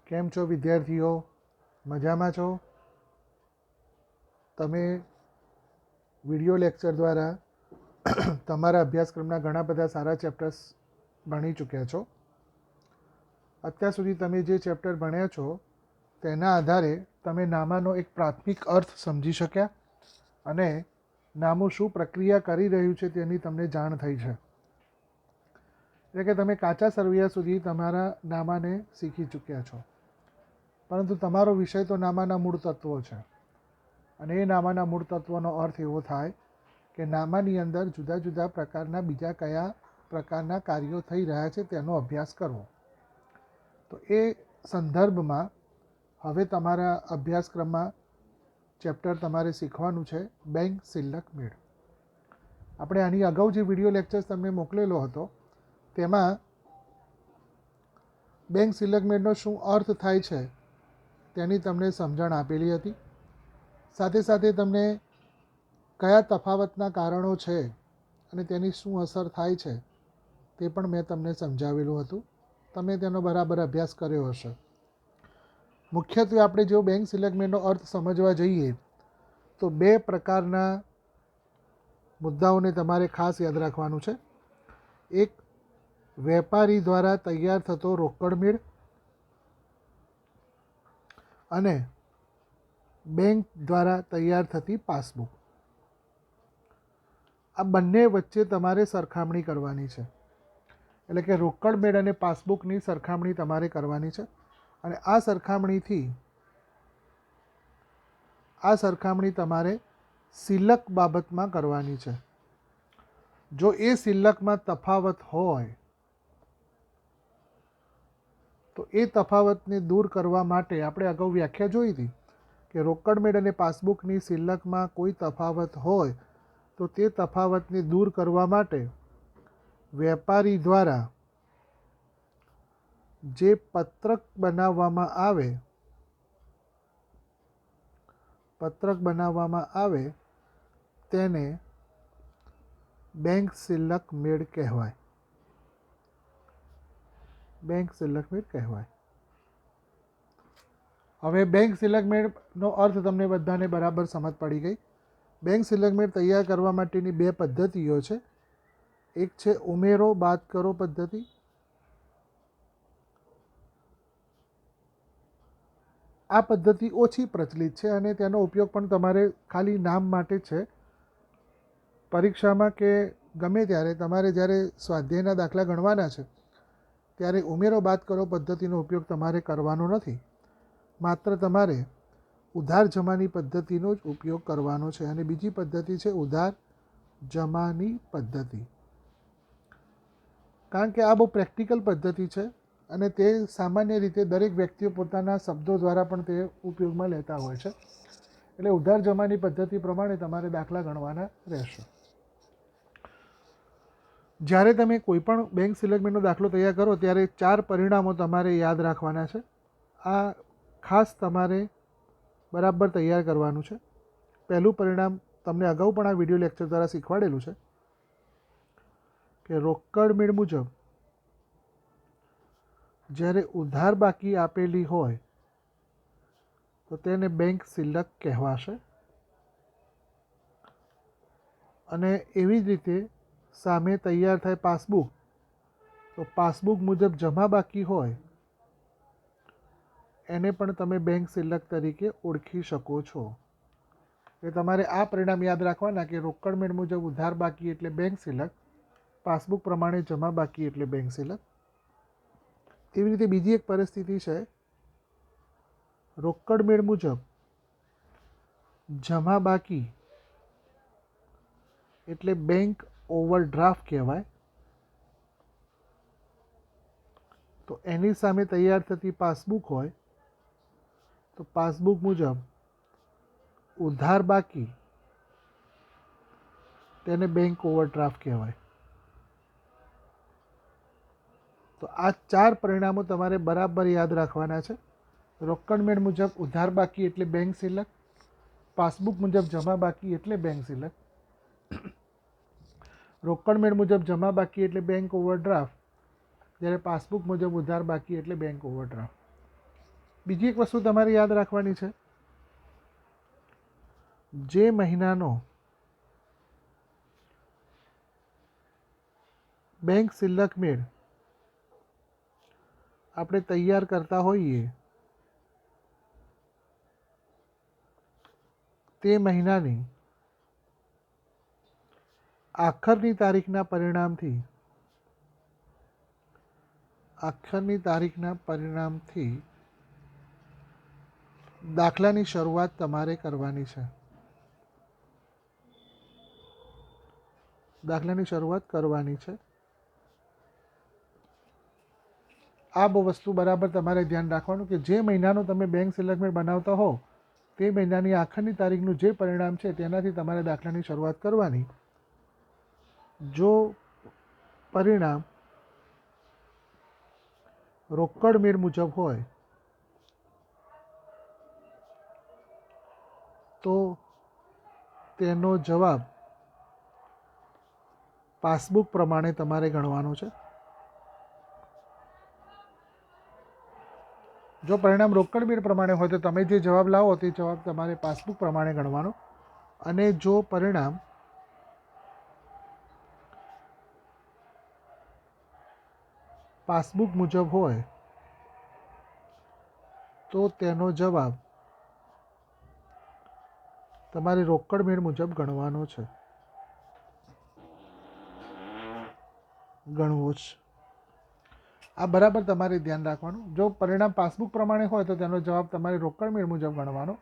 કેમ છો વિદ્યાર્થીઓ? મજામાં છો? તમે વિડિયો લેક્ચર દ્વારા તમારા અભ્યાસક્રમના ઘણા બધા સારા ચેપ્ટર્સ ભણી ચૂક્યા છો. અત્યાર સુધી તમે જે ચેપ્ટર ભણ્યા છો તેના આધારે તમે નામાનો એક પ્રાથમિક અર્થ સમજી શક્યા અને નામું શું પ્રક્રિયા કરી રહ્યું છે તેની તમને જાણ થઈ છે. એટલે કે તમે કાચા સરવૈયા સુધી તમારા નામાને શીખી ચૂક્યા છો. પરંતુ તમારો વિષય તો નામાના મૂળ તત્વો છે અને એ નામાના મૂળ તત્વોનો અર્થ એવો થાય કે નામાની અંદર જુદા જુદા પ્રકારના બીજા કયા પ્રકારના કાર્યો થઈ રહ્યા છે તેનો અભ્યાસ કરવો. તો એ સંદર્ભમાં હવે તમારા અભ્યાસક્રમમાં ચેપ્ટર તમારે શીખવાનું છે બેંક સિલ્લક મેળ. આપણે આની અગાઉ જે વિડિયો લેક્ચર્સ તમને મોકલેલો હતો તેમાં બેંક સિલ્લક મેળનો શું અર્થ થાય છે તેની તમને સમજણ આપેલી હતી. સાથે સાથે તમને કયા તફાવતના કારણો છે અને તેની શું અસર થાય છે તે પણ મેં તમને સમજાવેલું હતું. તમે તેનો બરાબર અભ્યાસ કર્યો હશે. મુખ્યત્વે આપણે જો બેંક સિલ્લક મેળનો અર્થ સમજવા જઈએ તો બે પ્રકારના મુદ્દાઓને તમારે ખાસ યાદ રાખવાનું છે. એક, વેપારી દ્વારા તૈયાર થતો રોકડ મેળ અને બેંક દ્વારા તૈયાર થતી પાસબુક. આ બંને વચ્ચે તમારે સરખામણી કરવાની છે. એટલે કે રોકડ મેળ અને પાસબુકની સરખામણી તમારે કરવાની છે અને આ સરખામણી તમારે સિલ્લક બાબતમાં કરવાની છે. જો એ સિલ્લકમાં તફાવત હોય તો એ તફાવતને દૂર કરવા માટે આપણે અગાઉ વ્યાખ્યા જોઈ હતી કે રોકડ મેળ અને પાસબુકની સિલ્લકમાં કોઈ તફાવત હોય તો તે તફાવતને દૂર કરવા માટે વેપારી દ્વારા જે પત્રક બનાવવામાં આવે તેને બેંક સિલ્લક મેળ કહેવાય. બેંક સિલ્લક મેળ કહેવાય. હવે બેંક સિલ્લક મેળનો અર્થ તમને બધાને બરાબર સમજ પડી ગઈ. બેંક સિલ્લક મેળ તૈયાર કરવા માટેની બે પદ્ધતિઓ છે. એક છે ઉમેરો બાદ કરો પદ્ધતિ આ પદ્ધતિ ઓછી પ્રચલિત છે અને તેનો ઉપયોગ પણ તમારે ખાલી નામ માટે છે. પરીક્ષામાં કે ગમે ત્યારે તમારે જ્યારે સ્વાધ્યાયના દાખલા ગણવાના છે ત્યારે ઉમેરો બાદ કરો પદ્ધતિનો ઉપયોગ તમારે કરવાનો નથી. માત્ર તમારે ઉધાર જમાની પદ્ધતિનો જ ઉપયોગ કરવાનો છે. અને બીજી પદ્ધતિ છે ઉધાર જમાની પદ્ધતિ. કારણ કે આ બહુ પ્રેક્ટિકલ પદ્ધતિ છે અને તે સામાન્ય રીતે દરેક વ્યક્તિઓ પોતાના શબ્દો દ્વારા પણ તે ઉપયોગમાં લેતા હોય છે. એટલે ઉધાર જમાની પદ્ધતિ પ્રમાણે તમારે દાખલા ગણવાના રહેશે. જ્યારે તમે કોઈ પણ બેંક સિલ્લક મેળનો દાખલો તૈયાર કરો ત્યારે 4 પરિણામો તમારે યાદ રાખવાના છે. આ ખાસ તમારે બરાબર તૈયાર કરવાનું છે. પહેલું પરિણામ તમને અગાઉ પણ આ વિડિયો લેક્ચર દ્વારા શીખવાડેલું છે કે રોકડ મેળ મુજબ જ્યારે ઉધાર બાકી આપેલી હોય તો તેને બેંક સિલ્લક કહેવાશે. અને એવી જ રીતે સામે તૈયાર થાય પાસબુક તો પાસબુક મુજબ જમા બાકી હોય એને પણ તમે બેંક સિલ્લક તરીકે ઓળખી શકો છો. એ તમારે આ પરિણામ યાદ રાખવાના કે રોકડ મેળ મુજબ ઉધાર બાકી એટલે બેંક સિલ્લક, પાસબુક પ્રમાણે જમા બાકી એટલે બેંક સિલ્લક. એવી રીતે બીજી એક પરિસ્થિતિ છે રોકડ મેળ મુજબ જમા બાકી એટલે બેંક ઓવરડ્રાફ્ટ કહેવાય. તો એની સામે તૈયાર થતી પાસબુક હોય તો પાસબુક મુજબ ઉધાર બાકી તેને બેંક ઓવરડ્રાફ્ટ કહેવાય. તો આ 4 પરિણામો તમારે બરાબર યાદ રાખવાના છે. રોકડ મેળ મુજબ ઉધાર બાકી એટલે બેંક સિલ્લક, પાસબુક મુજબ જમા બાકી એટલે બેંક સિલ્લક, રોકડ મેળ મુજબ જમા બાકી એટલે બેંક ઓવરડ્રાફ્ટ, જ્યારે પાસબુક મુજબ ઉધાર બાકી એટલે બેંક ઓવરડ્રાફ્ટ. બીજી એક વસ્તુ તમારે યાદ રાખવાની છે, જે મહિનાનો બેંક શિલ્લક મેળ આપણે તૈયાર કરતા હોઈએ તે મહિનાની આખરની તારીખના પરિણામથી દાખલાની શરૂઆત તમારે કરવાની છે. આ બહુ વસ્તુ બરાબર તમારે ધ્યાન રાખવાનું કે જે મહિનાનો તમે બેંક સિલેક્ટમેન્ટ બનાવતા હો તે મહિનાની આખરની તારીખનું જે પરિણામ છે તેનાથી તમારે દાખલાની શરૂઆત કરવાની. જો પરિણામ રોકડ મેળ મુજબ હોય તો તેનો જવાબ પાસબુક પ્રમાણે તમારે ગણવાનો છે. જો પરિણામ રોકડ મેળ પ્રમાણે હોય તો તમે જે જવાબ લાવો તે જવાબ તમારે પાસબુક પ્રમાણે ગણવાનો, અને જો પરિણામ પાસબુક મુજબ હોય તો તેનો જવાબ તમારે રોકડ મેળ મુજબ ગણવો છે. આ બરાબર તમારે ધ્યાન રાખવાનું. જો પરિણામ પાસબુક પ્રમાણે હોય તો તેનો જવાબ તમારે રોકડ મેળ મુજબ ગણવાનો,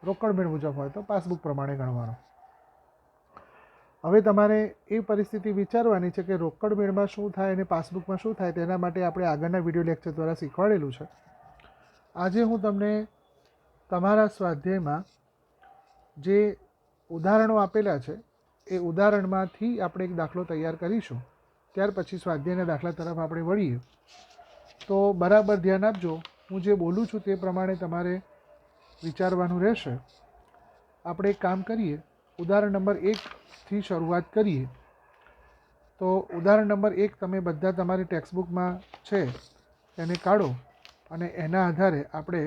રોકડ મેળ મુજબ હોય તો પાસબુક પ્રમાણે ગણવાનો. હવે તમારે એ પરિસ્થિતિ વિચારવાની છે કે રોકડ મેળમાં શું થાય અને પાસબુકમાં શું થાય. તેના માટે આપણે આગળના વિડીયો લેક્ચર દ્વારા શીખવાડેલું છે. આજે હું તમને તમારા સ્વાધ્યાયમાં જે ઉદાહરણો આપેલા છે એ ઉદાહરણમાંથી આપણે એક દાખલો તૈયાર કરીશું. ત્યાર પછી સ્વાધ્યાયના દાખલા તરફ આપણે વળીએ. તો બરાબર ધ્યાન આપજો. હું જે બોલું છું તે પ્રમાણે તમારે વિચારવાનું રહેશે. આપણે એક કામ કરીએ, ઉદાહરણ નંબર 1થી શરૂઆત કરીએ. તો ઉદાહરણ નંબર 1 તમે બધા તમારી ટેક્સ્ટબુકમાં છે એને કાઢો અને એના આધારે આપણે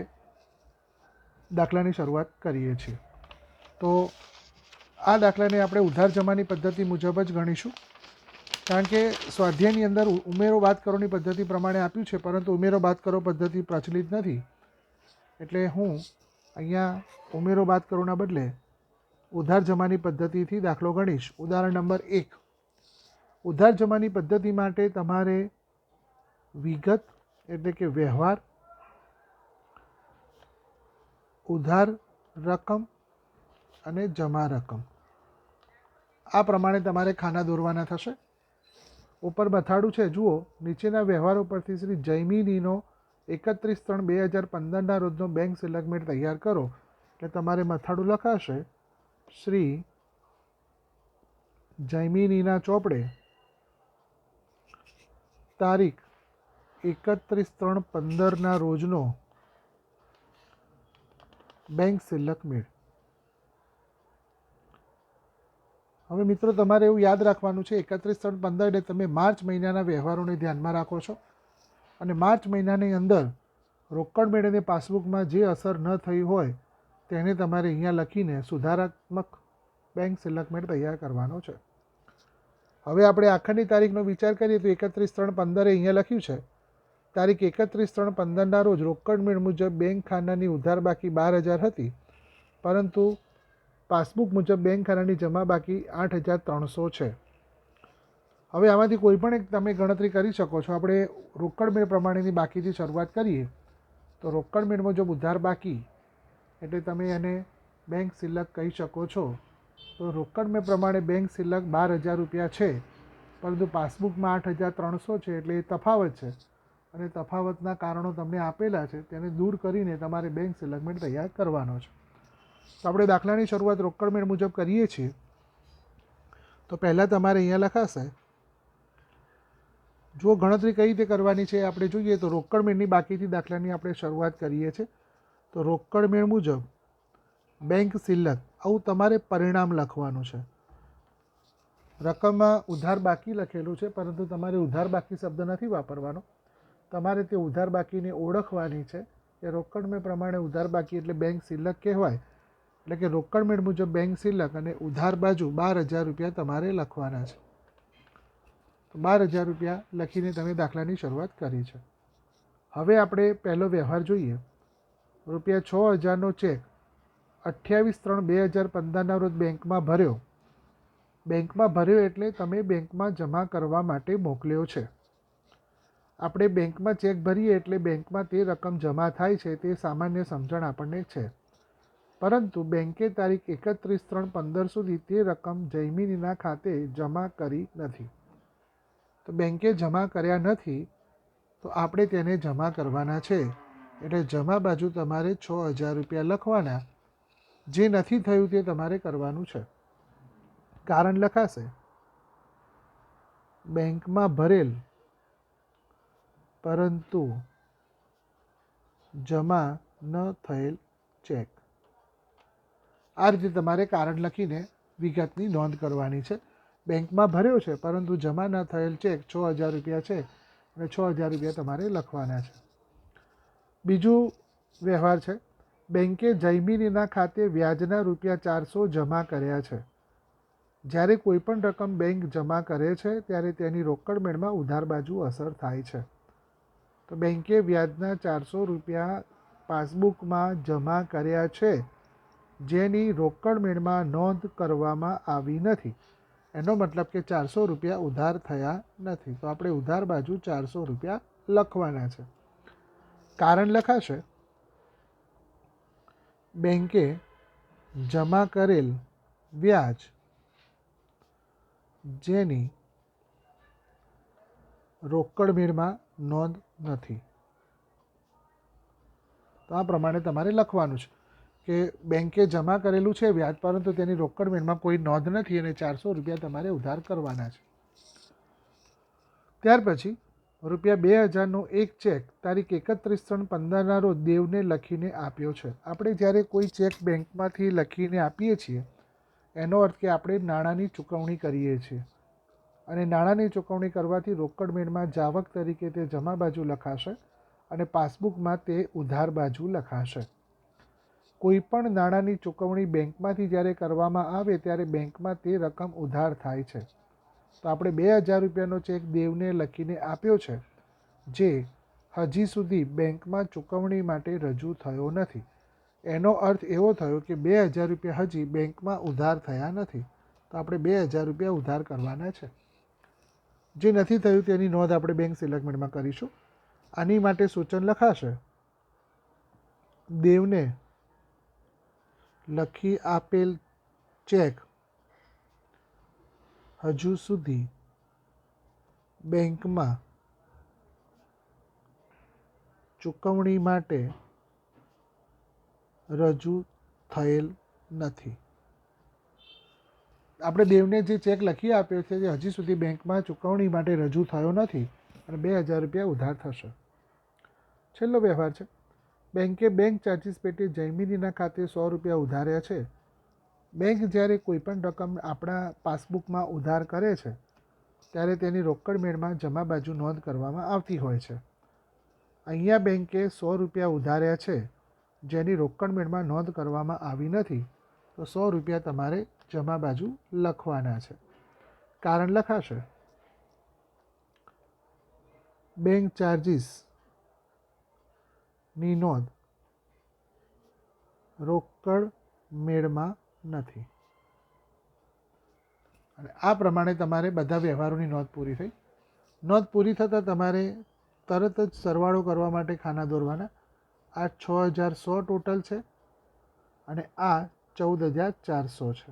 દાખલાની શરૂઆત કરીએ છીએ. તો આ દાખલાને આપણે ઉધાર જમાની પદ્ધતિ મુજબ જ ગણીશું, કારણ કે સ્વાધ્યાયની અંદર ઉમેરો બાદ કરોની પદ્ધતિ પ્રમાણે આપ્યું છે, પરંતુ ઉમેરો બાદ કરો પદ્ધતિ પ્રચલિત નથી. એટલે હું અહીંયા ઉમેરો બાદ કરોના બદલે ઉધાર જમાની પદ્ધતિથી દાખલો ગણીશ. ઉદાહરણ નંબર 1. ઉધાર જમાની પદ્ધતિ માટે તમારે વિગત એટલે કે વ્યવહાર, ઉધાર રકમ અને જમા રકમ આ પ્રમાણે તમારે ખાના દોરવાના થશે. ઉપર બથાડું છે, જુઓ. નીચેના વ્યવહારો પરથી શ્રી જયમિનીનો 31/3/2015ના રોજનો બેંક સિલેક્ટમેન્ટ તૈયાર કરો. એટલે તમારે મથાળું લખાશે શ્રી જયમિનીના ચોપડે તારીખ 31/3/15ના રોજનો બેંક સિલેક્ટમેન્ટ. હવે મિત્રો તમારે એવું યાદ રાખવાનું છે 31/3/15 એટલે તમે માર્ચ મહિનાના વ્યવહારોને ધ્યાનમાં રાખો છો, અને માર્ચ મહિનાની અંદર રોકડ મેળ અને પાસબુકમાં જે અસર ન થઈ હોય તેને તમારે અહીંયા લખીને સુધારાત્મક બેંક સિલેક્ટમેન્ટ તૈયાર કરવાનો છે. હવે આપણે આખરની તારીખનો વિચાર કરીએ તો 31/3/15 અહીંયા લખ્યું છે. તારીખ 31/3/15ના રોજ રોકડ મેળ મુજબ બેંક ખાનાની ઉધાર બાકી 12,000 હતી, પરંતુ પાસબુક મુજબ બેંક ખાનાની જમા બાકી 8,300 છે. હવે આમાંથી કોઈ પણ એક તમે ગણતરી કરી શકો છો. આપણે રોકડ મેળ પ્રમાણેની બાકીથી શરૂઆત કરીએ તો રોકડ મેળ મુજબ ઉધાર બાકી એટલે તમે એને બેંક શિલ્લક કહી શકો છો. તો રોકડ મેળ પ્રમાણે બેંક શિલ્લક 12,000 રૂપિયા છે, પરંતુ પાસબુકમાં 8,300 છે, એટલે એ તફાવત છે. અને તફાવતના કારણો તમને આપેલા છે, તેને દૂર કરીને તમારે બેંક સિલેક્ટમેન્ટ તૈયાર કરવાનો છે. તો આપણે દાખલાની શરૂઆત રોકડ મેળ મુજબ કરીએ છીએ. તો પહેલાં તમારે અહીંયા લખાશે, જો ગણતરી કઈ રીતે કરવાની છે આપણે જોઈએ તો રોકડ મેળની બાકીથી દાખલાની આપણે શરૂઆત કરીએ છીએ. તો રોકડ મેળ મુજબ બેંક શિલ્લક આવું તમારે પરિણામ લખવાનું છે. રકમમાં ઉધાર બાકી લખેલું છે, પરંતુ તમારે ઉધાર બાકી શબ્દ નથી વાપરવાનો. તમારે તે ઉધાર બાકીને ઓળખવાની છે કે રોકડ મેળ પ્રમાણે ઉધાર બાકી એટલે બેંક શિલ્લક કહેવાય. એટલે કે રોકડ મેળ મુજબ બેંક શિલ્લક અને ઉધાર બાજુ 12,000 રૂપિયા તમારે લખવાના છે. તો 12,000 રૂપિયા લખીને તમે દાખલાની શરૂઆત કરી છે. હવે આપણે પહેલો વ્યવહાર જોઈએ. રૂપિયા 6,000નો ચેક 28/3/2015ના રોજ બેંકમાં ભર્યો. બેંકમાં ભર્યો એટલે તમે બેંકમાં જમા કરવા માટે મોકલ્યો છે. આપણે બેંકમાં ચેક ભરીએ એટલે બેંકમાં તે રકમ જમા થાય છે તે સામાન્ય સમજણ આપણને છે. પરંતુ બેંકે તારીખ 31/3/15 સુધી તે રકમ જૈમિનીના ખાતે જમા કરી નથી. તો બેંકે જમા કર્યા નથી તો આપણે તેને જમા કરવાના છે. એટલે જમા બાજુ તમારે 6,000 રૂપિયા લખવાના. જે નથી થયું તે તમારે કરવાનું છે. કારણ લખાશે બેંકમાં ભરેલ પરંતુ જમા ન થયેલ ચેક. આ રીતે તમારે કારણ લખીને વિગતની નોંધ કરવાની છે. બેંકમાં ભર્યો છે પરંતુ જમા ન થયેલ ચેક 6,000 રૂપિયા છે અને 6,000 રૂપિયા તમારે લખવાના છે. બીજું વ્યવહાર છે. બેંકે જૈમિનીના ખાતે વ્યાજના રૂપિયા 400 જમા કર્યા છે. જ્યારે કોઈપણ રકમ બેંક જમા કરે છે ત્યારે તેની રોકડ મેળમાં ઉધાર બાજુ અસર થાય છે. તો બેંકે વ્યાજના 400 રૂપિયા પાસબુકમાં જમા કર્યા છે જેની રોકડ મેળમાં નોંધ કરવામાં આવી નથી. એનો મતલબ કે 400 રૂપિયા ઉધાર થયા નથી. તો આપણે ઉધાર બાજુ 400 રૂપિયા લખવાના છે. કારણ લખાશે બેંકે જમા કરેલ વ્યાજ જેની રોકડ મેળમાં નોંધ નથી. તો આ પ્રમાણે તમારે લખવાનું છે કે બેંકે જમા કરેલું છે વ્યાજ પરંતુ તેની રોકડ મેળમાં કોઈ નોંધ નથી અને 400 રૂપિયા તમારે ઉધાર કરવાના છે. ત્યાર પછી રૂપિયા 2,000નો એક ચેક તારીખ 31/3/15ના રોજ દેવને લખીને આપ્યો છે. આપણે જ્યારે કોઈ ચેક બેંકમાંથી લખીને આપીએ છીએ એનો અર્થ કે આપણે નાણાંની ચૂકવણી કરીએ છીએ અને નાણાંની ચૂકવણી કરવાથી રોકડ મેળમાં જાવક તરીકે તે જમા બાજુ લખાશે અને પાસબુકમાં તે ઉધાર બાજુ લખાશે. કોઈ પણ નાણાંની ચૂકવણી બેંકમાંથી જ્યારે કરવામાં આવે ત્યારે બેંકમાં તે રકમ ઉધાર થાય છે. તો આપણે 2,000 રૂપિયાનો ચેક દેવને લખીને આપ્યો છે જે હજી સુધી બેંકમાં ચૂકવણી માટે રજૂ થયો નથી. એનો અર્થ એવો થયો કે 2,000 રૂપિયા હજી બેંકમાં ઉધાર થયા નથી. તો આપણે 2,000 રૂપિયા ઉધાર કરવાના છે. જે નથી થયું તેની નોંધ આપણે બેંક શિલ્લક મેળમાં કરીશું. આની માટે સૂચન લખાશે દેવને લખી આપેલ ચેક હજુ સુધી બેંકમાં ચૂકવણી માટે રજૂ થયેલ નથી. આપણે દેવને જે ચેક લખી આપ્યો છે જે હજી સુધી બેંકમાં ચૂકવણી માટે રજૂ થયો નથી અને 2,000 રૂપિયા ઉધાર થશે. છેલ્લો વ્યવહાર છે. બેંકે બેંક ચાર્જીસ પેટે જૈમિનીના ખાતે 100 રૂપિયા ઉધાર્યા છે. બેંક જ્યારે કોઈપણ રકમ આપણા પાસબુકમાં ઉધાર કરે છે ત્યારે તેની રોકડ મેળમાં જમા બાજુ નોંધ કરવામાં આવતી હોય છે. અહીંયા બેંકે 100 રૂપિયા ઉધાર્યા છે જેની રોકડ મેળમાં નોંધ કરવામાં આવી નથી. તો 100 રૂપિયા તમારે જમા બાજુ લખવાના છે. કારણ લખાશે બેંક ચાર્જીસની નોંધ રોકડ મેળમાં નથી. અને આ પ્રમાણે તમારે બધા વ્યવહારોની નોંધ પૂરી થઈ. નોંધ પૂરી થતાં તમારે તરત જ સરવાળો કરવા માટે ખાના દોરવાના. આ 6,100 ટોટલ છે અને આ 14,400 છે.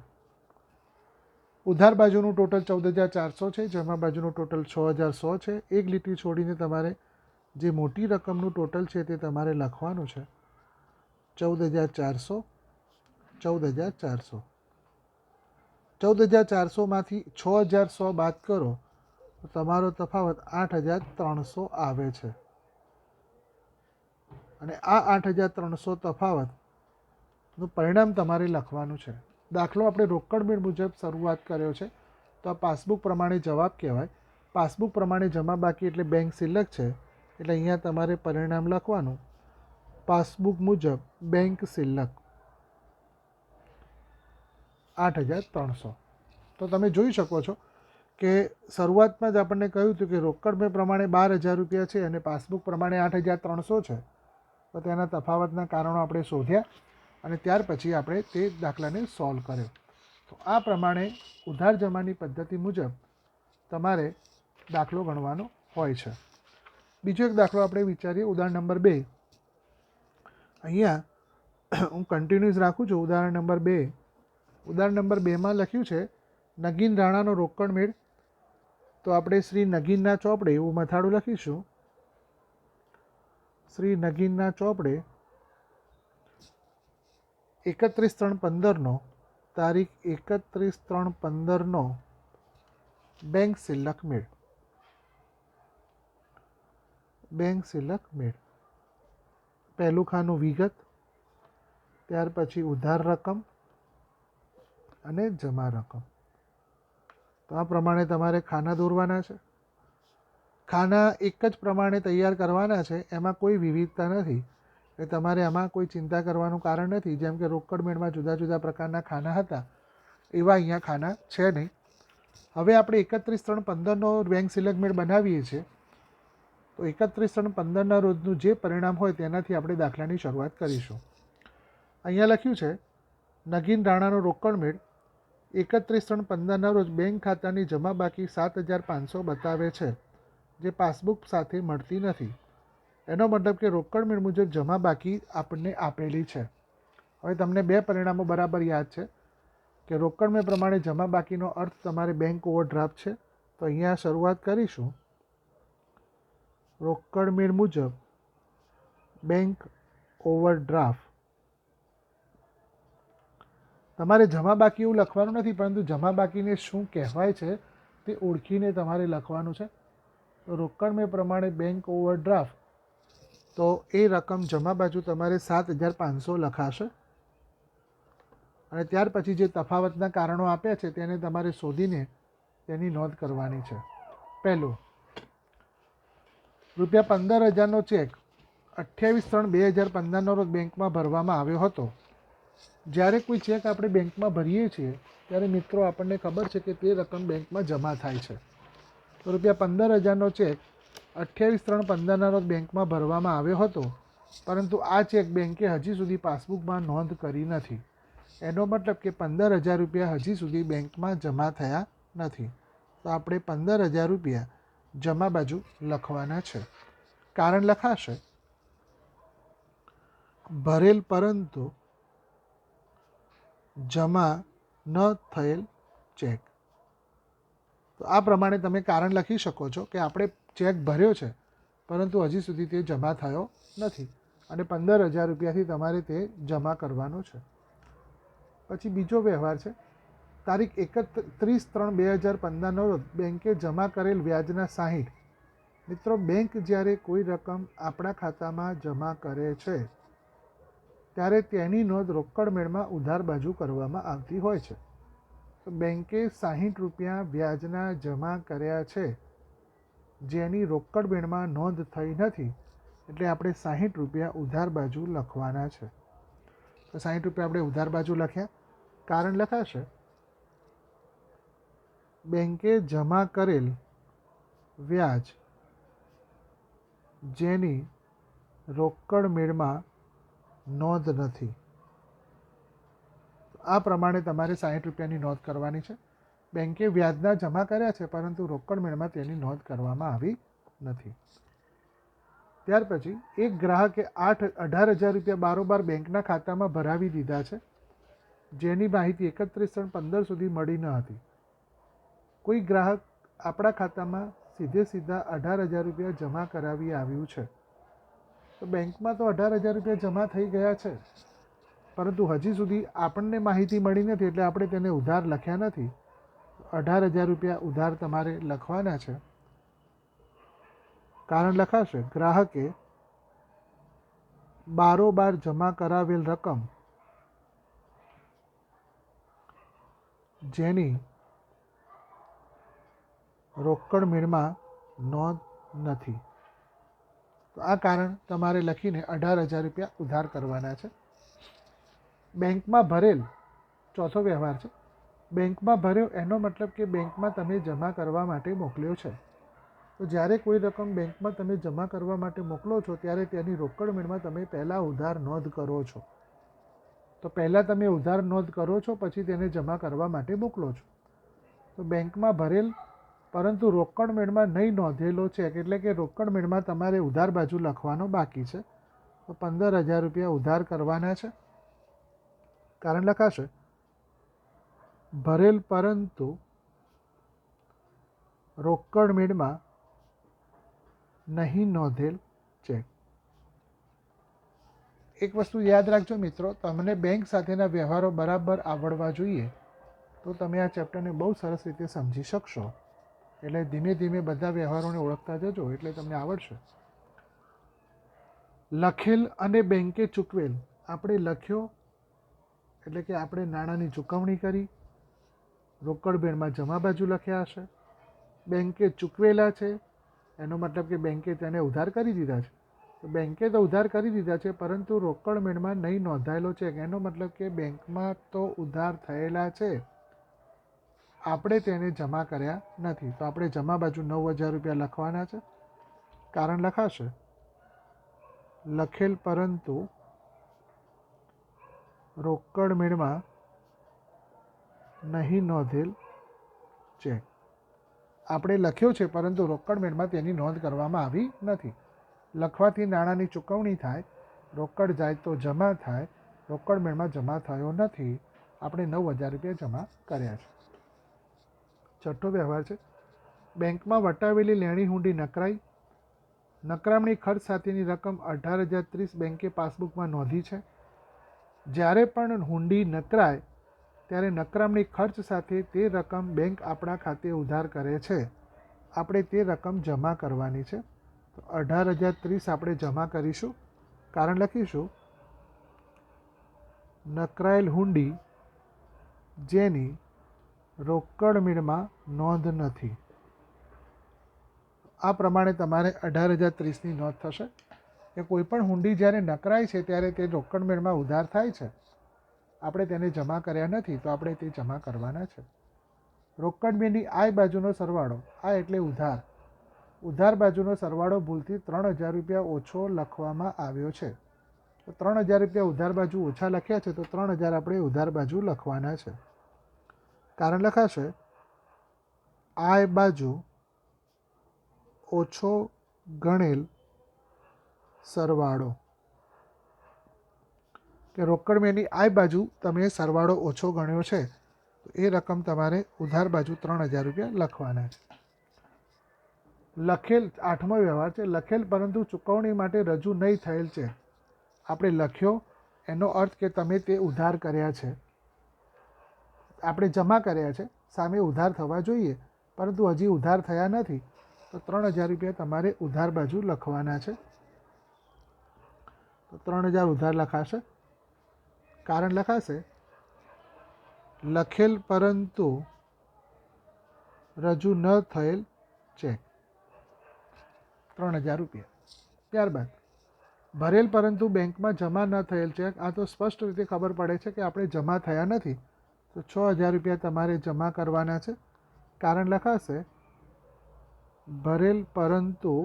ઉધાર બાજુનું ટોટલ 14,400 છે. જમા બાજુનું ટોટલ 6,100 છે. એક લીટી છોડીને તમારે જે મોટી રકમનું ટોટલ છે તે તમારે લખવાનું છે. 14,400 14,400 14,400માંથી 6,100 બાદ કરો તો તમારો તફાવત 8,300 આવે છે. અને આ 8,300 તફાવતનું પરિણામ તમારે લખવાનું છે. દાખલો આપણે રોકડ મેળ મુજબ શરૂઆત કર્યો છે તો આ પાસબુક પ્રમાણે જવાબ કહેવાય. પાસબુક પ્રમાણે જમા બાકી એટલે બેંક શિલ્લક છે એટલે અહીંયા તમારે પરિણામ લખવાનું પાસબુક મુજબ બેંક શિલ્લક 8,300. તો તમે જોઈ શકો છો કે શરૂઆતમાં જ આપણને કહ્યું હતું કે રોકડ મેં પ્રમાણે 12,000 રૂપિયા છે અને પાસબુક પ્રમાણે 8,300 છે. તો તેના તફાવતના કારણો આપણે શોધ્યા અને ત્યાર પછી આપણે તે દાખલાને સોલ્વ કર્યો. તો આ પ્રમાણે ઉધાર જમાની પદ્ધતિ મુજબ તમારે દાખલો ગણવાનો હોય છે. બીજો એક દાખલો આપણે વિચારીએ, ઉદાહરણ નંબર 2. અહીંયા હું કન્ટિન્યુઅસ રાખું છું. ઉદાહરણ નંબર 2. ઉદાહરણ નંબર 2માં લખ્યું છે નગીન રાણાનો રોકડ મેળ. તો આપણે શ્રી નગીનના ચોપડે એવું મથાળું લખીશું. શ્રી નગીનના ચોપડે 31/3/15 તારીખ 31/3/15 બેંક શિલ્લક મેળ. બેંક શિલ્લક મેળ. પહેલું ખાનું વિગત, ત્યાર પછી ઉધાર રકમ અને જમા રકમ. તો આ પ્રમાણે તમારે ખાના દોરવાના છે. ખાના એક જ પ્રમાણે તૈયાર કરવાના છે, એમાં કોઈ વિવિધતા નથી. એટલે તમારે આમાં કોઈ ચિંતા કરવાનું કારણ નથી. જેમ કે રોકડ મેળમાં જુદા જુદા પ્રકારના ખાના હતા એવા અહીંયા ખાના છે નહીં. હવે આપણે 31/3/15નો બેંક શિલ્લક મેળ બનાવીએ છીએ. તો 31/3/15ના રોજનું જે પરિણામ હોય તેનાથી આપણે દાખલાની શરૂઆત કરીશું. અહીંયા લખ્યું છે નગીન રાણાનો રોકડ મેળ 31/3/15ના રોજ બેંક ખાતાની જમા બાકી 7,500 બતાવે છે, જે પાસબુક સાથે મળતી નથી. એનો મતલબ કે રોકડ મેળ મુજબ જમા બાકી આપણને આપેલી છે. હવે તમને બે પરિણામો બરાબર યાદ છે કે રોકડ મેળ પ્રમાણે જમા બાકીનો અર્થ તમારે બેંક ઓવરડ્રાફ્ટ છે. તો અહીંયા શરૂઆત કરીશું. રોકડ મેળ મુજબ બેંક ઓવરડ્રાફ્ટ. તમારે જમા બાકી એવું લખવાનું નથી, પરંતુ જમા બાકીને શું કહેવાય છે તે ઓળખીને તમારે લખવાનું છે. તો રોકડ મેળ પ્રમાણે બેંક ઓવરડ્રાફ્ટ, તો એ રકમ જમા બાજુ તમારે 7,500 લખાશે અને ત્યાર પછી જે તફાવતના કારણો આપ્યા છે તેને તમારે શોધીને તેની નોંધ કરવાની છે. પહેલું, ₹15,000નો ચેક 28/3/2015 રોજ બેંકમાં ભરવામાં આવ્યો હતો. જ્યારે કોઈ ચેક આપણે બેંકમાં ભરીએ છીએ ત્યારે મિત્રો આપણને ખબર છે કે તે રકમ બેંકમાં જમા થાય છે. તો ₹15,000નો ચેક 28/3/15ના રોજ બેંકમાં ભરવામાં આવ્યો હતો, પરંતુ આ ચેક બેંકે હજી સુધી પાસબુકમાં નોંધ કરી નથી. એનો મતલબ કે ₹15,000 હજી સુધી બેંકમાં જમા થયા નથી. તો આપણે ₹15,000 જમા બાજુ લખવાના છે. કારણ લખાશે ભરેલ પરંતુ જમા ન થયેલ ચેક. તો આ પ્રમાણે તમે કારણ લખી શકો છો કે આપણે ચેક ભર્યો છે પરંતુ હજી સુધી તે જમા થયો નથી અને ₹15,000થી તમારે તે જમા કરવાનો છે. પછી બીજો વ્યવહાર છે તારીખ 31/3/2015 રોજ બેંકે જમા કરેલ વ્યાજના 60. મિત્રો, બેંક જ્યારે કોઈ રકમ આપણા ખાતામાં જમા કરે છે ત્યારે તેની નોંધ રોકડ મેળમાં ઉધાર બાજુ કરવામાં આવતી હોય છે. તો બેંકે ₹60 વ્યાજના જમા કર્યા છે, જેની રોકડ મેળમાં નોંધ થઈ નથી, એટલે આપણે ₹60 ઉધાર બાજુ લખવાના છે. તો ₹60 આપણે ઉધાર બાજુ લખ્યા. કારણ લખાશે બેંકે જમા કરેલ વ્યાજ જેની રોકડ મેળમાં નોંધ નથી. આ પ્રમાણે તમારે ₹60ની નોંધ કરવાની છે. બેંકે વ્યાજના જમા કર્યા છે પરંતુ રોકડ મેળમાં તેની નોંધ કરવામાં આવી નથી. ત્યાર પછી એક ગ્રાહકે ₹18,000 બારોબાર બેંકના ખાતામાં ભરાવી દીધા છે, જેની માહિતી 31/3/15 સુધી મળી ન હતી. કોઈ ગ્રાહક આપણા ખાતામાં સીધા ₹18,000 જમા કરાવી આવ્યું છે. તો બેંકમાં તો ₹18,000 જમા થઈ ગયા છે, પરંતુ હજી સુધી આપણને માહિતી મળી નથી, એટલે આપણે તેને ઉધાર લખ્યા નથી. ₹18,000 ઉધાર તમારે લખવાના છે. કારણ લખાશે ગ્રાહકે બારોબાર જમા કરાવેલ રકમ જેની રોકડ મેળમાં નોંધ નથી. તો તો આ કારણ તમારે લખીને 18,000 રૂપિયા ઉધાર કરવાના છે. બેંકમાં ભરેલ ચોથો વ્યવહાર છે. બેંકમાં ભર્યો એનો મતલબ કે બેંકમાં તમે જમા કરવા માટે મોકલ્યો છે. તો જ્યારે કોઈ રકમ બેંકમાં તમે જમા કરવા માટે મોકલો છો ત્યારે તેની રોકડ મેળમાં તમે પહેલાં ઉધાર નોંધ કરો છો. તો પહેલાં તમે ઉધાર નોંધ કરો છો, પછી તેને જમા કરવા માટે મોકલો છો. તો બેંકમાં ભરેલ પરંતુ રોકડ મેળમાં નહીં નોંધેલો ચેક, એટલે કે રોકડ મેળમાં તમારે ઉધાર બાજુ લખવાનો બાકી છે. તો 15,000 રૂપિયા ઉધાર કરવાના છે. કારણ લખાશે ભરેલ પરંતુ રોકડ મેળમાં નહીં નોંધેલ ચેક. એક વસ્તુ યાદ રાખજો મિત્રો, તમને બેંક સાથેના વ્યવહારો બરાબર આવડવા જોઈએ તો તમે આ ચેપ્ટરને બહુ સરસ રીતે સમજી શકશો. એટલે ધીમે ધીમે બધા વ્યવહારોને ઓળખતા જજો એટલે તમને આવડશે. લખેલ અને બેંકે ચૂકવેલ. આપણે લખ્યો એટલે કે આપણે નાણાંની ચૂકવણી કરી, રોકડ બેણમાં જમા બાજુ લખ્યા હશે. બેંકે ચૂકવેલા છે એનો મતલબ કે બેંકે તેને ઉધાર કરી દીધા છે. તો બેંકે તો ઉધાર કરી દીધા છે પરંતુ રોકડ મેળમાં નહીં નોંધાયેલો છે એનો મતલબ કે બેંકમાં તો ઉધાર થયેલા છે, આપણે તેને જમા કર્યા નથી. તો આપણે જમા બાજુ 9,000 રૂપિયા લખવાના છે. કારણ લખાશે લખેલ પરંતુ રોકડ મેળમાં નહીં નોંધેલ ચેક. આપણે લખ્યો છે પરંતુ રોકડ મેળમાં તેની નોંધ કરવામાં આવી નથી. લખવાથી નાણાંની ચૂકવણી થાય, રોકડ જાય તો જમા થાય, રોકડ મેળમાં જમા થયો નથી, આપણે 9,000 રૂપિયા જમા કર્યા છે. છઠ્ઠો વ્યવહાર છે. બેંકમાં વટાવેલી લેણી હુંડી નકરાઈ. નકરામણી ખર્ચ સાથેની રકમ 18,030 બેંકે પાસબુકમાં નોંધી છે. જ્યારે પણ હુંડી નકરાય ત્યારે નકરામણી ખર્ચ સાથે તે રકમ બેંક આપણા ખાતે ઉધાર કરે છે, આપણે તે રકમ જમા કરવાની છે. તો 18,030 આપણે જમા કરીશું. કારણ લખીશું નકરાયેલ હુંડી જેની રોકડ મેળમાં નોંધ નથી. આ પ્રમાણે તમારે 18,030ની નોંધ થશે કે કોઈ પણ હુંડી જ્યારે નકરાય છે ત્યારે તે રોકડ મેળમાં ઉધાર થાય છે, આપણે તેને જમા કર્યા નથી તો આપણે તે જમા કરવાના છે. રોકડ મેળની આય બાજુનો સરવાળો. આ એટલે ઉધાર. ઉધાર બાજુનો સરવાળો ભૂલથી 3,000 રૂપિયા ઓછો લખવામાં આવ્યો છે. તો 3,000 રૂપિયા ઉધાર બાજુ ઓછા લખ્યા છે તો 3,000 આપણે ઉધાર બાજુ લખવાના છે. કારણ લખાશે આય બાજુ ઓછો ગણેલ સરવાળો. કે રોકડ મેળની આય બાજુ તમે સરવાળો ઓછો ગણ્યો છે તો એ રકમ તમારે ઉધાર બાજુ 3,000 રૂપિયા લખવાના છે. લખેલ આઠમો વ્યવહાર છે. લખેલ પરંતુ ચૂકવણી માટે રજૂ નહીં થયેલ છે. આપણે લખ્યો એનો અર્થ કે તમે તે ઉધાર કર્યા છે, આપણે જમા કર્યા છે, સામે ઉધાર થવા જોઈએ પરંતુ હજી ઉધાર થયા નથી તો 3,000 રૂપિયા તમારે ઉધાર બાજુ લખવાના છે. તો 3,000 ઉધાર લખાશે. કારણ લખાશે લખેલ પરંતુ રજૂ ન થયેલ ચેક. 3,000 રૂપિયા. ત્યારબાદ ભરેલ પરંતુ બેંકમાં જમા ન થયેલ ચેક. આ તો સ્પષ્ટ રીતે ખબર પડે છે કે આપણે જમા થયા નથી તો 6,000 રૂપિયા તમારે જમા કરવાના છે. કારણ લખાશે ભરેલ પરંતુ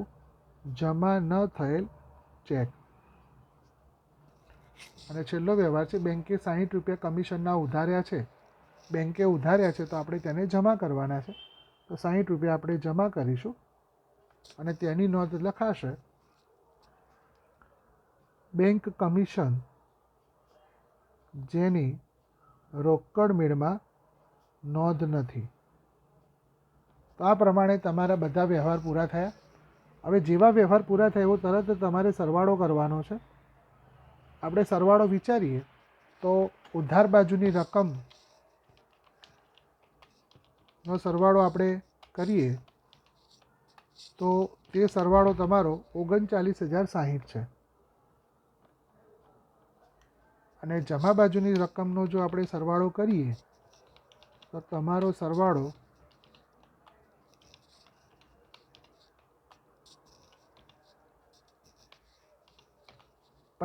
જમા ન થયેલ ચેક. અને છેલ્લો વ્યવહાર છે. બેંકે 60 રૂપિયા કમિશનના ઉધાર્યા છે. બેંકે ઉધાર્યા છે તો આપણે તેને જમા કરવાના છે. તો 60 રૂપિયા આપણે જમા કરીશું અને તેની નોંધ લખાશે બેંક કમિશન જેની રોકડ મેળમાં નોંધ નથી. તો આ પ્રમાણે તમારા બધા વ્યવહાર પૂરા થયા. હવે જેવા વ્યવહાર પૂરા થાય એવો તરત જ તમારે સરવાળો કરવાનો છે. આપણે સરવાળો વિચારીએ તો ઉધાર બાજુની રકમનો સરવાળો આપણે કરીએ તો તે સરવાળો તમારો 39,060 છે. અને જમા બાજુની રકમનો જો આપણે સરવાળો કરીએ તો તમારો સરવાળો 39,060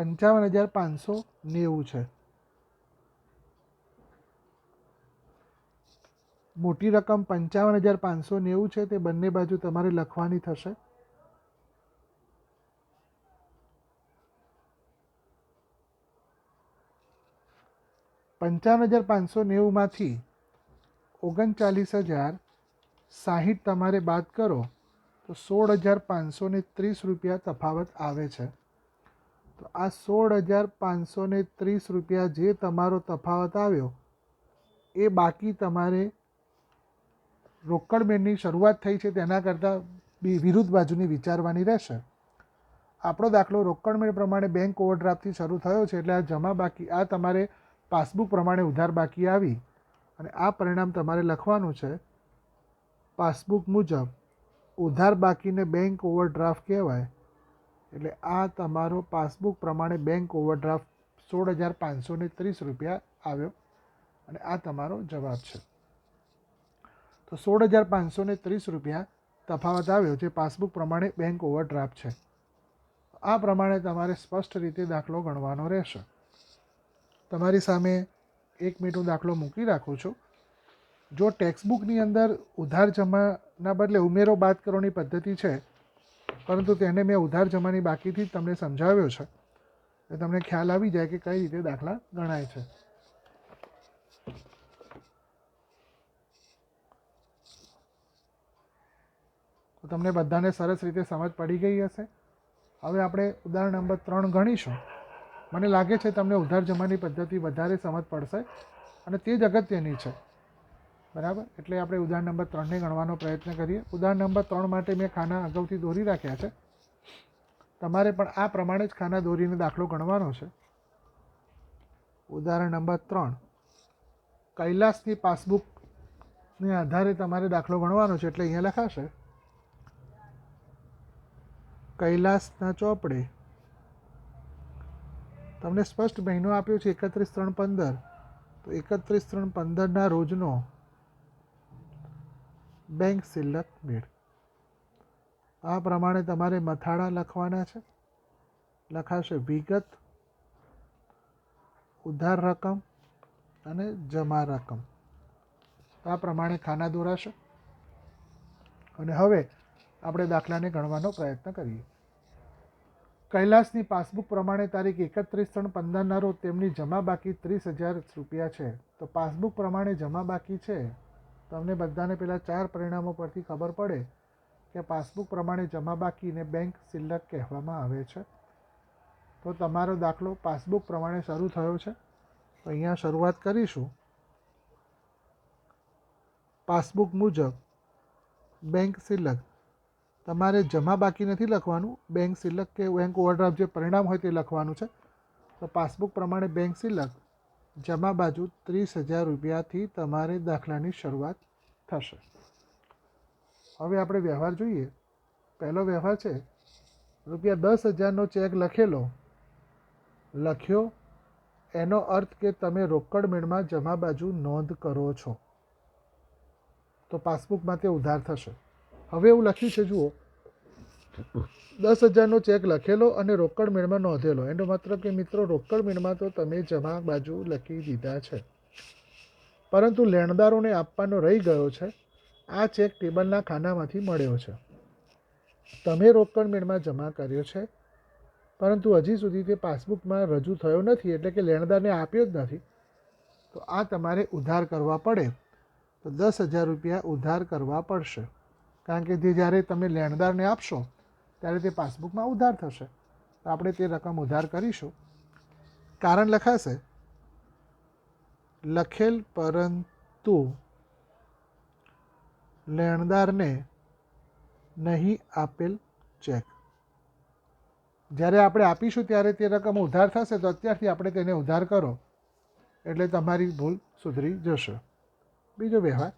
55,590 છે. મોટી રકમ 55,590 છે, તે બંને બાજુ તમારે લખવાની થશે. $55,590માંથી 39,060 તમારે બાદ કરો તો 16,530 રૂપિયા તફાવત આવે છે. તો આ 16,530 રૂપિયા જે તમારો તફાવત આવ્યો એ બાકી તમારે રોકડ મેળની શરૂઆત થઈ છે તેના કરતાં વિરુદ્ધ બાજુની વિચારવાની રહેશે. આપણો દાખલો રોકડ મેળ પ્રમાણે બેંક ઓવરડ્રાફ્ટથી શરૂ થયો છે, એટલે આ જમા બાકી, આ તમારે પાસબુક પ્રમાણે ઉધાર બાકી આવી અને આ પરિણામ તમારે લખવાનું છે. પાસબુક મુજબ ઉધાર બાકીને બેંક ઓવરડ્રાફ્ટ કહેવાય. એટલે આ તમારો પાસબુક પ્રમાણે બેંક ઓવરડ્રાફ્ટ 16,530 રૂપિયા આવ્યો અને આ તમારો જવાબ છે. તો 16,530 રૂપિયા તફાવત આવ્યો જે પાસબુક પ્રમાણે બેંક ઓવરડ્રાફ્ટ છે. આ પ્રમાણે તમારે સ્પષ્ટ રીતે દાખલો ગણવાનો રહેશે. તમારી સામે 1 મિનિટનો દાખલો મૂકી રાખું છું. જો ટેક્સ્ટબુકની અંદર ઉધાર જમાના બદલે ઉમેરો બાદ કરવાની પદ્ધતિ છે, પરંતુ તેને મેં ઉધાર જમાની બાકીથી જ તમને સમજાવ્યો છે, એટલે તમને ખ્યાલ આવી જાય કે કઈ રીતે દાખલા ગણાય છે. તો તમને બધાને સરસ રીતે સમજ પડી ગઈ હશે. હવે આપણે ઉદાહરણ નંબર 3 ગણીશું. મને લાગે છે તમને ઉધાર જમાની પદ્ધતિ વધારે સમજ પડશે અને તે જ અગત્યની છે, બરાબર. એટલે આપણે ઉદાહરણ નંબર 3ને ગણવાનો પ્રયત્ન કરીએ. ઉદાહરણ નંબર 3 માટે મેં ખાના અગાઉથી દોરી રાખ્યા છે. તમારે પણ આ પ્રમાણે જ ખાના દોરીને દાખલો ગણવાનો છે. ઉદાહરણ નંબર 3 કૈલાસની પાસબુકને આધારે તમારે દાખલો ગણવાનો છે, એટલે અહીંયા લખાશે કૈલાસના ચોપડે તમને સ્પષ્ટ મહિનો આપ્યો છે 31/3/15. તો 31/3/15ના રોજનો બેંક શિલ્લક મેળ. આ પ્રમાણે તમારે મથાળા લખવાના છે. લખાશે વિગત, ઉધાર રકમ અને જમા રકમ. આ પ્રમાણે ખાના દોરાશે. અને હવે આપણે દાખલાને ગણવાનો પ્રયત્ન કરીએ. કૈલાસની પાસબુક પ્રમાણે તારીખ 31/3/15ના રોજ તેમની જમા બાકી 30,000 રૂપિયા છે. તો પાસબુક પ્રમાણે જમા બાકી છે. તમને બધાને પેલા 4 પરિણામો પરથી ખબર પડે કે પાસબુક પ્રમાણે જમા બાકીને બેંક શિલ્લક કહેવામાં આવે છે. તો તમારો દાખલો પાસબુક પ્રમાણે શરૂ થયો છે. તો અહીંયા શરૂઆત કરીશું. પાસબુક મુજબ બેંક શિલ્લક, તમારે જમા બાકી નથી લખવાનું, બેંક શિલ્લક કે બેંક ઓવરડ્રાફ્ટ જે પરિણામ હોય તે લખવાનું છે. તો પાસબુક પ્રમાણે બેંક શિલ્લક જમા બાજુ 30,000 રૂપિયાથી તમારે દાખલાની શરૂઆત થશે. હવે આપણે વ્યવહાર જોઈએ. પહેલો વ્યવહાર છે ₹10,000નો ચેક લખ્યો, એનો અર્થ કે તમે રોકડ મેળમાં જમા બાજુ નોંધ કરો છો, તો પાસબુકમાં તે ઉધાર થશે. હવે એવું લખ્યું છે, જુઓ, 10,000નો ચેક લખેલો અને રોકડ મેળમાં નોંધેલો. એનો મતલબ કે મિત્રો રોકડ મેળમાં તો તમે જમા બાજુ લખી દીધા છે, પરંતુ લેણદારોને આપવાનો રહી ગયો છે. આ ચેક ટેબલના ખાનામાંથી મળ્યો છે. તમે રોકડ મેળમાં જમા કર્યો છે, પરંતુ હજી સુધી તે પાસબુકમાં રજૂ થયો નથી, એટલે કે લેણદારને આપ્યો જ નથી. તો આ તમારે ઉધાર કરવા પડે. તો 10,000 રૂપિયા ઉધાર કરવા પડશે, કારણ કે જે જ્યારે તમે લેણદારને આપશો ત્યારે તે પાસબુકમાં ઉધાર થશે. તો આપણે તે રકમ ઉધાર કરીશું. કારણ લખાશે લખેલ પરંતુ લેણદારને નહીં આપેલ ચેક. જ્યારે આપણે આપીશું ત્યારે તે રકમ ઉધાર થશે, તો અત્યારથી આપણે તેને ઉધાર કરો, એટલે તમારી ભૂલ સુધરી જશે. બીજો વ્યવહાર,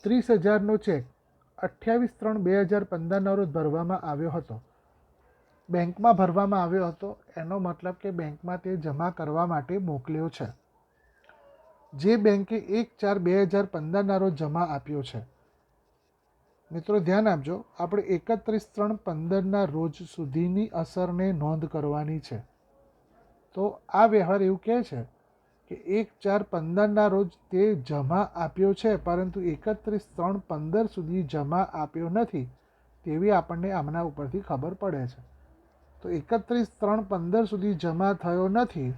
30,000નો ચેક 28/3/2015ના રોજ ભરવામાં આવ્યો હતો. બેંકમાં ભરવામાં આવ્યો હતો, એનો મતલબ કે બેંકમાં તે જમા કરવા માટે મોકલ્યો છે. જે બેંકે 1/4/2015ના રોજ જમા આપ્યો છે, મિત્રો ધ્યાન આપજો, આપણે 31/3/15 રોજ સુધીની અસરને નોંધ કરવાની છે. તો આ વ્યવહાર એવું કહે છે કે 1/4/15 રોજ તે જમા આપ્યો છે, પરંતુ 31/3/15 સુધી જમા આપ્યો નથી તેવી આપણને આમના ઉપરથી ખબર પડે છે. તો 31/3/15 સુધી જમા થયો નથી,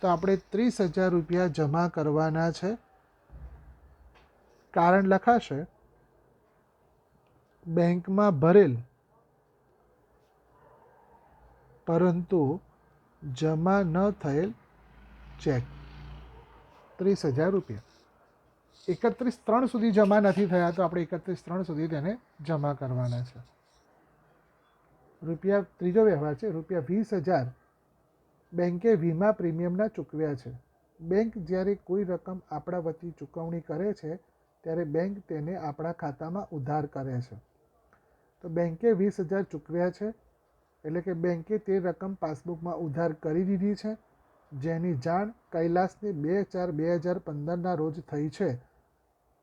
તો આપણે 30,000 રૂપિયા જમા કરવાના છે. કારણ લખાશે બેંકમાં ભરેલ પરંતુ જમા ન થયેલ ચેક 30,000 રૂપિયા. 31/3 સુધી જમા નથી થયા, તો આપણે 31/3 સુધી તેને જમા કરવાના છે. ત્રીજો વ્યવહાર છે, ₹20,000 બેંકે વીમા પ્રીમિયમના ચૂકવ્યા છે. બેંક જ્યારે કોઈ રકમ આપણા વતી ચૂકવણી કરે છે ત્યારે બેંક તેને આપણા ખાતામાં ઉધાર કરે છે. તો બેંકે 20,000 ચૂકવ્યા છે, એટલે કે બેંકે તે રકમ પાસબુકમાં ઉધાર કરી દીધી છે, જેની જાણ કૈલાસને 2/4/2015 રોજ થઈ છે.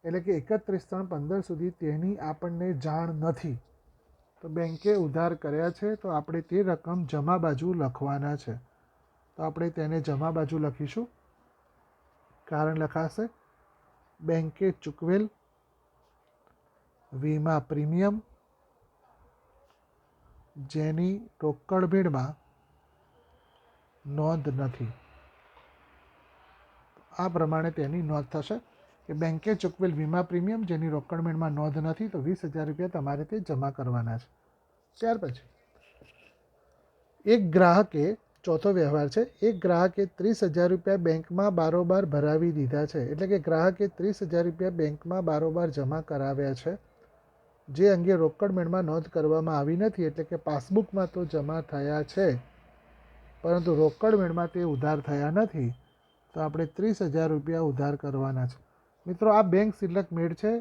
એટલે કે 31/3/15 સુધી તેની આપણને જાણ નથી. તો બેંકે ઉધાર કર્યા છે, તો આપણે તે રકમ જમા બાજુ લખવાના છે. તો આપણે તેને જમા બાજુ લખીશું. કારણ લખાશે બેંકે ચૂકવેલ વીમા પ્રીમિયમ જેની રોકડ ભીડમાં નોંધ નથી. આ પ્રમાણે તેની નોંધ થશે કે બેંકે ચૂકવેલ વીમા પ્રીમિયમ જેની રોકડ ભીડમાં નોંધ નથી, તો 20,000 રૂપિયા તમારે તે જમા કરવાના છે. ત્યાર પછી એક ગ્રાહકે, ચોથો વ્યવહાર છે, એક ગ્રાહકે 30,000 રૂપિયા બેંકમાં બારોબાર ભરાવી દીધા છે. એટલે કે ગ્રાહકે 30,000 રૂપિયા બેંકમાં બારોબાર જમા કરાવ્યા છે, જે અંગે રોકડ મેળમાં નોંધ કરવામાં આવી નથી. એટલે કે પાસબુકમાં તો જમા થયા છે, પરંતુ રોકડ મેળમાં તે ઉધાર થયા નથી. તો આપણે 30,000 રૂપિયા ઉધાર કરવાના છે. મિત્રો આ બેંક સિલક મેળ છે,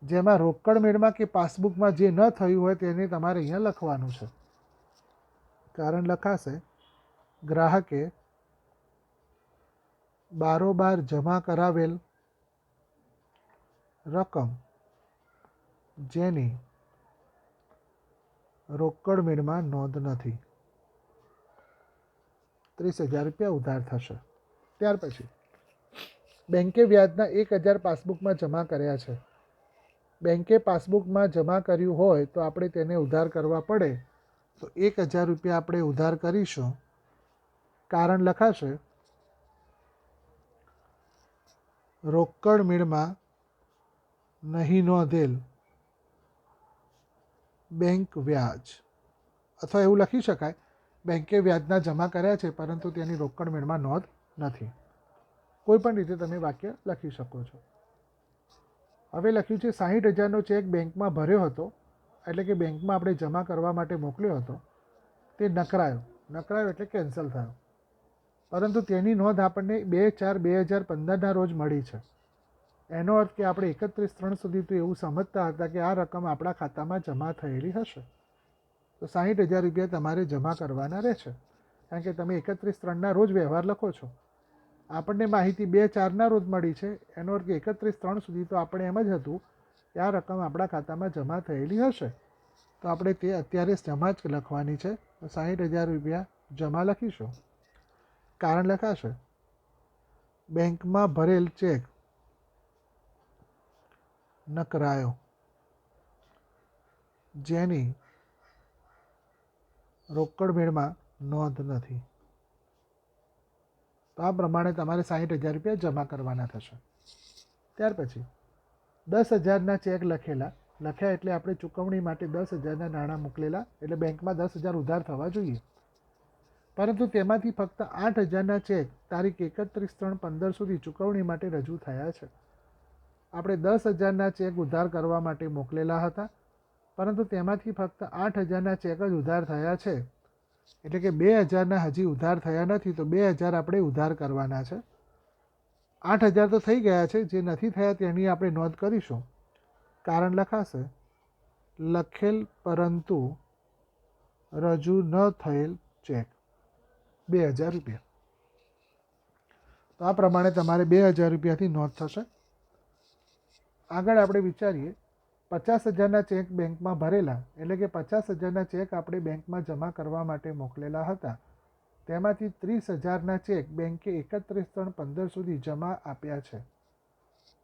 જેમાં રોકડ મેળમાં કે પાસબુકમાં જે ન થયું હોય તેને તમારે અહીંયા લખવાનું છે. કારણ લખાશે ગ્રાહકે બારોબાર જમા કરાવેલ રકમ જેની રોકડ મેળમાં નોંધ નથી. 30,000 રૂપિયા ઉધાર થશે. ત્યાર પછી બેંકે વ્યાજના 1,000 પાસબુકમાં જમા કર્યા છે. બેંકે પાસબુકમાં જમા કર્યું હોય તો આપણે તેને ઉધાર કરવા પડે, તો 1,000 રૂપિયા આપણે ઉધાર કરીશું. કારણ લખાશે રોકડ મેળમાં નહીં નોંધેલ બેંક વ્યાજ, અથવા એવું લખી શકાય બેંકે વ્યાજના જમા કર્યા છે પરંતુ તેની રોકડ મેળમાં નોંધ નથી. કોઈ પણ રીતે તમે વાક્ય લખી શકો છો. હવે લખ્યું છે 60,000નો ચેક બેંકમાં ભર્યો હતો, એટલે કે બેંકમાં આપણે જમા કરવા માટે મોકલ્યો હતો, તે નકરાયો એટલે કેન્સલ થયો, પરંતુ તેની નોંધ આપણને 2/4/2015 રોજ મળી છે. એનો અર્થ કે આપણે 31/3 સુધી તો એવું સમજતા હતા કે આ રકમ આપણા ખાતામાં જમા થયેલી હશે. તો 60,000 રૂપિયા તમારે જમા કરવાના રહેશે, કારણ કે તમે 31/3 રોજ વ્યવહાર લખો છો. આપણને માહિતી 2/4 રોજ મળી છે, એનો અર્થ 31/3 સુધી તો આપણે એમ જ હતું કે આ રકમ આપણા ખાતામાં જમા થયેલી હશે. તો આપણે તે અત્યારે જમા જ લખવાની છે. તો 60,000 રૂપિયા જમા લખીશું. કારણ લખાશે બેંકમાં ભરેલ ચેક નકરાયો જેની રોકડ મેળમાં નોંધ નથી. તો આ પ્રમાણે તમારે 60,000 રૂપિયા જમા કરવાના થશે. ત્યાર પછી 10,000ના ચેક લખ્યા એટલે આપણે ચૂકવણી માટે 10,000ના નાણાં મોકલેલા, એટલે બેંકમાં 10,000 ઉધાર થવા જોઈએ. પરંતુ તેમાંથી ફક્ત 8,000ના ચેક તારીખ 31/3/15 સુધી ચૂકવણી માટે રજૂ થયા છે. આપણે 10,000ના ચેક ઉધાર કરવા માટે મોકલેલા હતા, પરંતુ તેમાંથી ફક્ત 8,000ના ચેક જ ઉધાર થયા છે. એટલે કે 2,000ના હજી ઉધાર થયા નથી, તો 2,000 આપણે ઉધાર કરવાના છે. 8,000 તો થઈ ગયા છે, જે નથી થયા તેની આપણે નોંધ કરીશું. કારણ લખાશે લખેલ પરંતુ રજૂ ન થયેલ ચેક 2,000 રૂપિયા. તો આ પ્રમાણે તમારે 2,000 રૂપિયાથી નોંધ થશે. આગળ આપણે વિચારીએ 50,000ના ચેક બેંકમાં ભરેલા, એટલે કે 50,000ના ચેક આપણે બેંકમાં જમા કરવા માટે મોકલેલા હતા. તેમાંથી 30,000ના ચેક બેંકે 31/3/15 સુધી જમા આપ્યા છે.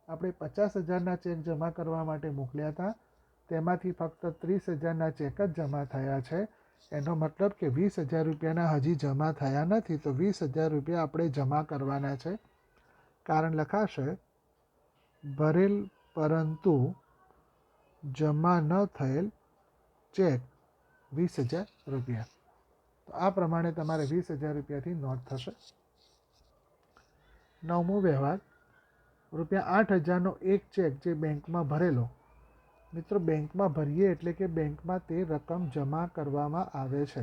આપણે 50,000ના ચેક જમા કરવા માટે મોકલ્યા હતા, તેમાંથી ફક્ત 30,000ના ચેક જ જમા થયા છે. એનો મતલબ કે 20,000 રૂપિયાના હજી જમા થયા નથી, તો 20,000 રૂપિયા આપણે જમા કરવાના છે. કારણ લખાશે ભરેલ પરંતુ જમા ન થયેલ ચેક 20,000 રૂપિયા. તો આ પ્રમાણે તમારે 20,000 રૂપિયાથી નોંધ થશે. 9મો વ્યવહાર, ₹8,000નો એક ચેક જે બેંકમાં ભરેલો. મિત્રો, બેંકમાં ભરીએ એટલે કે બેંકમાં તે રકમ જમા કરવામાં આવે છે.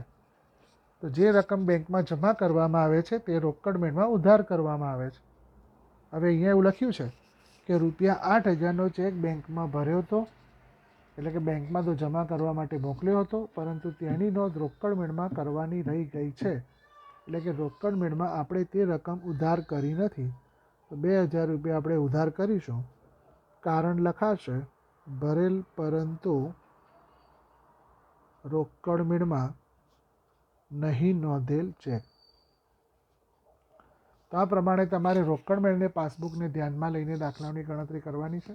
તો જે રકમ બેંકમાં જમા કરવામાં આવે છે તે રોકડ મેળમાં ઉધાર કરવામાં આવે છે. હવે અહીંયા એવું લખ્યું છે કે ₹8,000નો ચેક બેંકમાં ભર્યો હતો, એટલે કે બેંકમાં તો જમા કરવા માટે મોકલ્યો હતો, પરંતુ તેની નોંધ રોકડ મેળમાં કરવાની રહી ગઈ છે. એટલે કે રોકડ મેળમાં આપણે તે રકમ ઉધાર કરી નથી. તો 2,000 રૂપિયા આપણે ઉધાર કરીશું. કારણ લખાશે ભરેલ પરંતુ રોકડ મેળમાં નહીં નોંધેલ ચેક. તો આ પ્રમાણે તમારે રોકડ મેળને પાસબુકને ધ્યાનમાં લઈને દાખલાઓની ગણતરી કરવાની છે.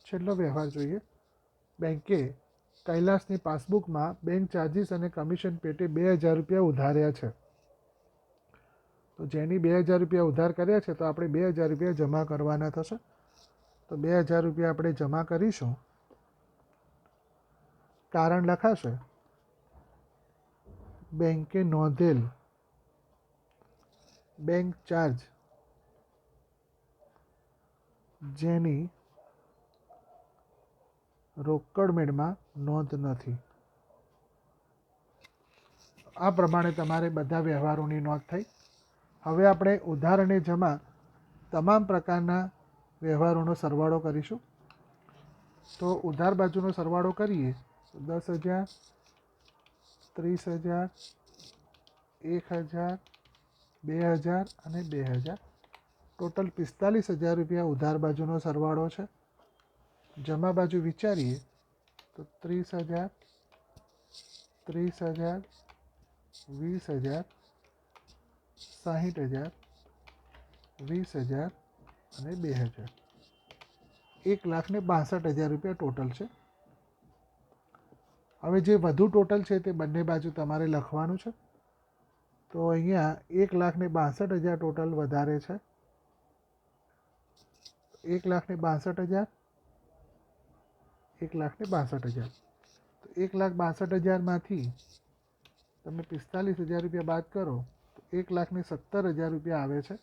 છેલ્લો વ્યવહાર જોઈએ. બેંકે કૈલાસની પાસબુકમાં બેંક ચાર્જિસ અને કમિશન પેટે 2,000 રૂપિયા ઉધાર્યા છે. તો જેની 2,000 રૂપિયા ઉધાર કર્યા છે, તો આપણે 2,000 રૂપિયા જમા કરવાના થશે. તો 2,000 રૂપિયા આપણે જમા કરીશું. કારણ લખાશે બેંકે નોંધેલ બેંક ચાર્જ જેની રોકડ મેળમાં નોંધ નથી. આ પ્રમાણે તમારે બધા વ્યવહારોની નોંધ થઈ. હવે આપણે ઉધાર અને જમા તમામ પ્રકારના વ્યવહારોનો સરવાળો કરીશું. તો ઉધાર બાજુનો સરવાળો કરીએ તો 10,000, 30,000, 1,000, 2,000 અને 2,000. ટોટલ 45,000 રૂપિયા ઉધાર બાજુનો સરવાળો છે. જમા બાજુ વિચારીએ તો 30,000, 30,000, 20,000, 60,000, 20,000 અને 2,000. 1,62,000 રૂપિયા ટોટલ છે. હવે જે વધુ ટોટલ છે તે બંને બાજુ તમારે લખવાનું છે. તો અહીંયા 1,62,000 ટોટલ વધારે છે. 1,62,000, 1,62,000. તો 1,62,000માંથી તમે 45,000 રૂપિયા બાદ કરો તો 1,17,000 રૂપિયા આવે છે.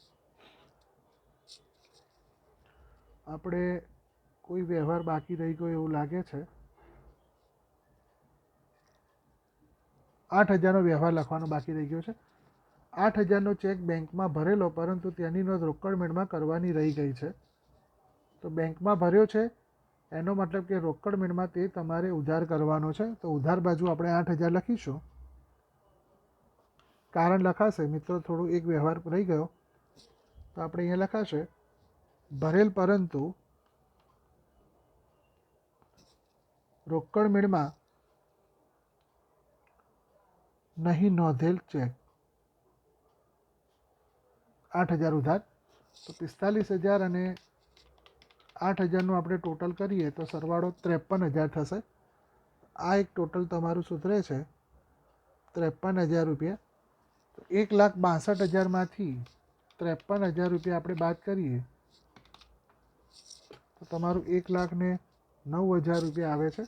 આપણે કોઈ વ્યવહાર બાકી રહી ગયો એવું લાગે છે. 8,000નો વ્યવહાર લખવાનો બાકી રહી ગયો છે. 8,000નો ચેક બેંકમાં ભરેલો, પરંતુ તેની નોંધ રોકડ મેળમાં કરવાની રહી ગઈ છે. તો બેંકમાં ભર્યો છે એનો મતલબ કે રોકડ મેળમાં તે તમારે ઉધાર કરવાનો છે. તો ઉધાર બાજુ આપણે 8,000 લખીશું. કારણ લખાશે, મિત્રો થોડું એક વ્યવહાર રહી ગયો, તો આપણે અહીંયા લખાશે ભરેલ પરંતુ રોકડ મેળમાં નહીં નોંધેલ ચેક. 8,000 ઉધાર. તો 45,000 અને 8,000નું આપણે ટોટલ કરીએ તો સરવાળો 53,000 થશે. આ એક ટોટલ તમારું સુધરે છે 53,000 રૂપિયા. તો 1,62,000માંથી 53,000 રૂપિયા આપણે બાદ કરીએ તો તમારું 1,09,000 રૂપિયા આવે છે.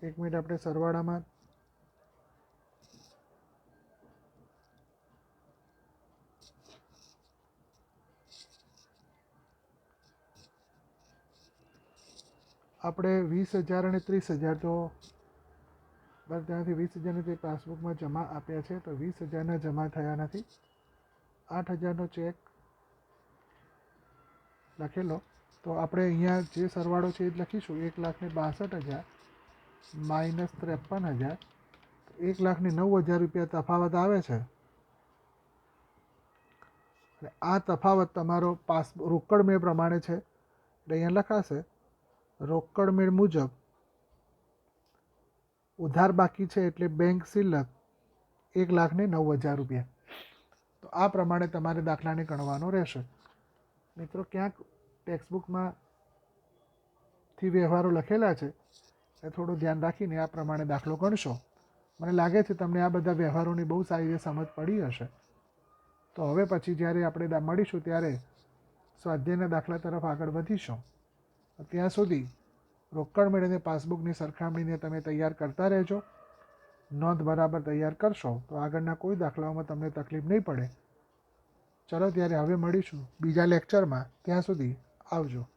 એક મિનિટ, આપણે સરવાળામાં આપણે 20,000 અને 30,000 તો બસ ત્યાંથી 20,000 તે પાસબુકમાં જમા આપ્યા છે. તો 20,000ના જમા થયા નથી. 8,000નો ચેક લખેલો. તો આપણે અહીંયા જે સરવાળો છે એ જ લખીશું. 1,62,000 માઇનસ 53,000. 1,09,000 રૂપિયા તફાવત આવે છે. અને આ તફાવત તમારો રોકડ મેળ પ્રમાણે છે. એટલે અહીંયા લખાશે રોકડ મેળ મુજબ ઉધાર બાકી છે એટલે બેંક શિલ્લક 1,09,000 રૂપિયા. તો આ પ્રમાણે તમારે દાખલાને ગણવાનો રહેશે. મિત્રો ક્યાંક ટેક્સ્ટબુકમાંથી વ્યવહારો લખેલા છે એ થોડું ધ્યાન રાખીને આ પ્રમાણે દાખલો ગણશો. મને લાગે છે તમને આ બધા વ્યવહારોની બહુ સારી રીતે સમજ પડી હશે. તો હવે પછી જ્યારે આપણે મળીશું ત્યારે સ્વાધ્યાયના દાખલા તરફ આગળ વધીશું. ત્યાં સુધી રોકડ મેળ અને પાસબુકની સરખામણીને તમે તૈયાર કરતા રહેજો. નોંધ બરાબર તૈયાર કરશો તો આગળના કોઈ દાખલાઓમાં તમને તકલીફ નહીં પડે. ચલો ત્યારે હવે મળીશું બીજા લેક્ચરમાં. ત્યાં સુધી આવજો.